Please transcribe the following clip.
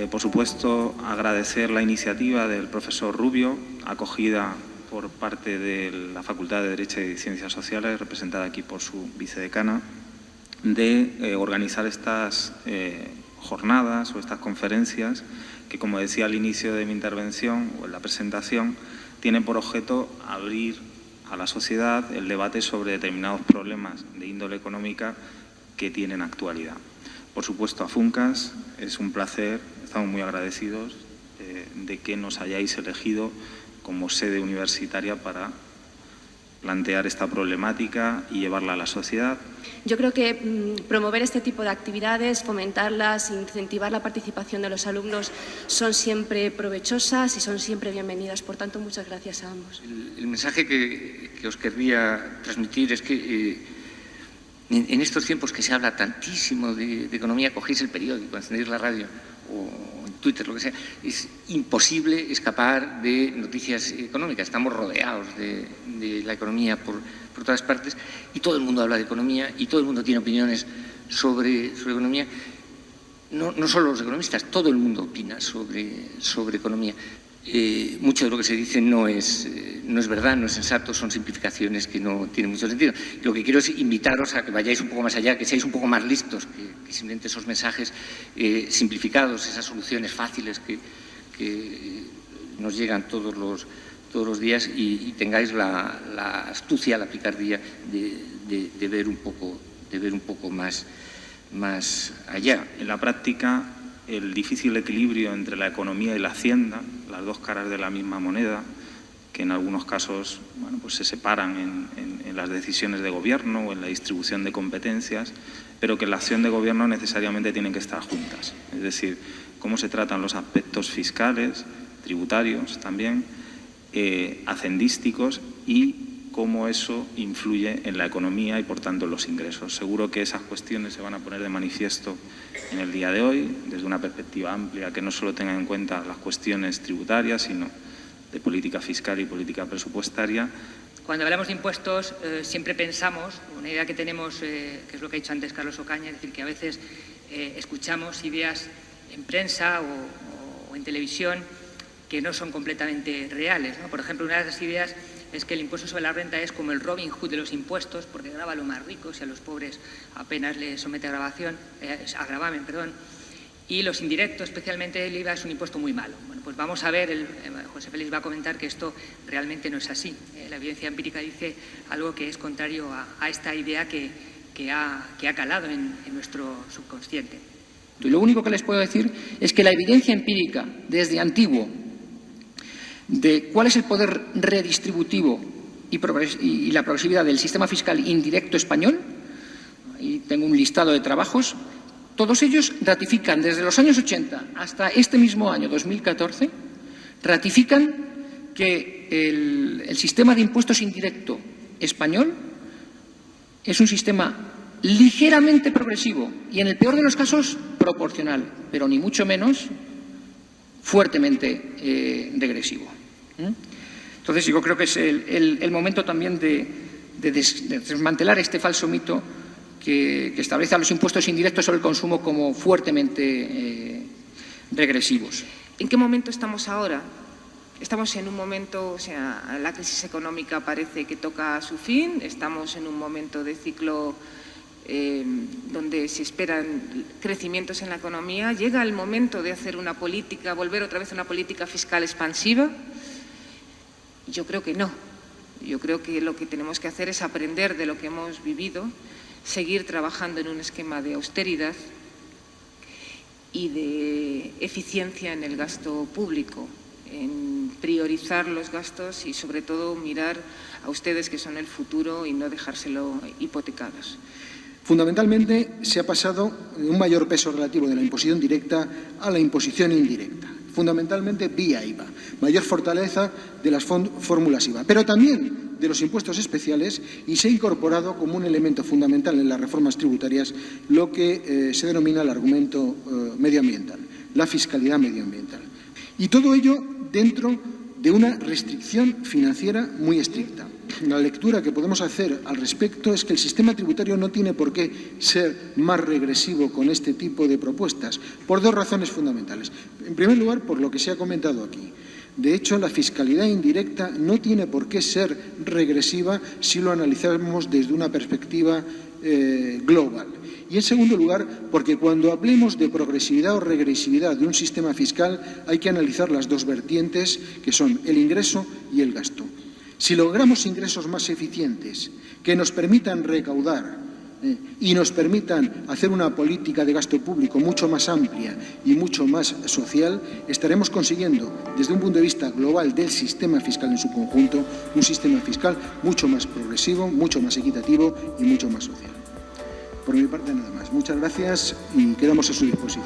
Por supuesto, agradecer la iniciativa del profesor Rubio, acogida por parte de la Facultad de Derecho y Ciencias Sociales, representada aquí por su vicedecana, de organizar estas jornadas o estas conferencias que, como decía al inicio de mi intervención o en la presentación, tienen por objeto abrir a la sociedad el debate sobre determinados problemas de índole económica que tienen actualidad. Por supuesto, a FUNCAS es un placer, estamos muy agradecidos de que nos hayáis elegido como sede universitaria para plantear esta problemática y llevarla a la sociedad. Yo creo que promover este tipo de actividades, fomentarlas, incentivar la participación de los alumnos son siempre provechosas y son siempre bienvenidas. Por tanto, muchas gracias a ambos. El mensaje que os querría transmitir es que en estos tiempos que se habla tantísimo de economía, cogéis el periódico, encendéis la radio o en Twitter, lo que sea, es imposible escapar de noticias económicas. Estamos rodeados de la economía por todas partes y todo el mundo habla de economía y todo el mundo tiene opiniones sobre economía. No solo los economistas, todo el mundo opina sobre economía. Mucho de lo que se dice no es verdad, no es sensato, son simplificaciones que no tienen mucho sentido. Lo que quiero es invitaros a que vayáis un poco más allá, que seáis un poco más listos, que simplemente esos mensajes simplificados, esas soluciones fáciles que nos llegan todos los días y tengáis la astucia, la picardía de ver un poco más allá. En la práctica, el difícil equilibrio entre la economía y la hacienda, las dos caras de la misma moneda, que en algunos casos pues se separan en las decisiones de gobierno o en la distribución de competencias, pero que en la acción de gobierno necesariamente tienen que estar juntas. Es decir, cómo se tratan los aspectos fiscales, tributarios también, hacendísticos y cómo eso influye en la economía y, por tanto, en los ingresos. Seguro que esas cuestiones se van a poner de manifiesto en el día de hoy, desde una perspectiva amplia, que no solo tenga en cuenta las cuestiones tributarias, sino de política fiscal y política presupuestaria. Cuando hablamos de impuestos, siempre pensamos, una idea que tenemos, que es lo que ha dicho antes Carlos Ocaña, es decir, que a veces escuchamos ideas en prensa o en televisión que no son completamente reales, ¿no? Por ejemplo, una de las ideas es que el impuesto sobre la renta es como el Robin Hood de los impuestos, porque grava a los más ricos y a los pobres apenas les somete a gravamen, y los indirectos, especialmente el IVA, es un impuesto muy malo. Bueno, pues vamos a ver, José Félix va a comentar que esto realmente no es así. La evidencia empírica dice algo que es contrario a esta idea que ha calado en nuestro subconsciente. Y lo único que les puedo decir es que la evidencia empírica, desde antiguo, de cuál es el poder redistributivo y la progresividad del sistema fiscal indirecto español, ahí tengo un listado de trabajos, todos ellos ratifican, desde los años 80 hasta este mismo año, 2014, ratifican que el sistema de impuestos indirecto español es un sistema ligeramente progresivo y, en el peor de los casos, proporcional, pero ni mucho menos fuertemente regresivo. Entonces, yo creo que es el momento también de desmantelar este falso mito que establece a los impuestos indirectos sobre el consumo como fuertemente regresivos. ¿En qué momento estamos ahora? Estamos en un momento, o sea, la crisis económica parece que toca a su fin, estamos en un momento de ciclo donde se esperan crecimientos en la economía. ¿Llega el momento de hacer una política, volver otra vez a una política fiscal expansiva? Yo creo que no. Yo creo que lo que tenemos que hacer es aprender de lo que hemos vivido, seguir trabajando en un esquema de austeridad y de eficiencia en el gasto público, en priorizar los gastos y, sobre todo, mirar a ustedes, que son el futuro, y no dejárselo hipotecados. Fundamentalmente, se ha pasado de un mayor peso relativo de la imposición directa a la imposición indirecta, fundamentalmente vía IVA, mayor fortaleza de las fórmulas IVA, pero también de los impuestos especiales, y se ha incorporado como un elemento fundamental en las reformas tributarias lo que se denomina el argumento medioambiental, la fiscalidad medioambiental. Y todo ello dentro de una restricción financiera muy estricta. la lectura que podemos hacer al respecto es que el sistema tributario no tiene por qué ser más regresivo con este tipo de propuestas, por dos razones fundamentales. En primer lugar, por lo que se ha comentado aquí. De hecho, la fiscalidad indirecta no tiene por qué ser regresiva si lo analizamos desde una perspectiva global. Y, en segundo lugar, porque cuando hablemos de progresividad o regresividad de un sistema fiscal hay que analizar las dos vertientes, que son el ingreso y el gasto. Si logramos ingresos más eficientes que nos permitan recaudar y nos permitan hacer una política de gasto público mucho más amplia y mucho más social, estaremos consiguiendo, desde un punto de vista global del sistema fiscal en su conjunto, un sistema fiscal mucho más progresivo, mucho más equitativo y mucho más social. Por mi parte, nada más. Muchas gracias y quedamos a su disposición.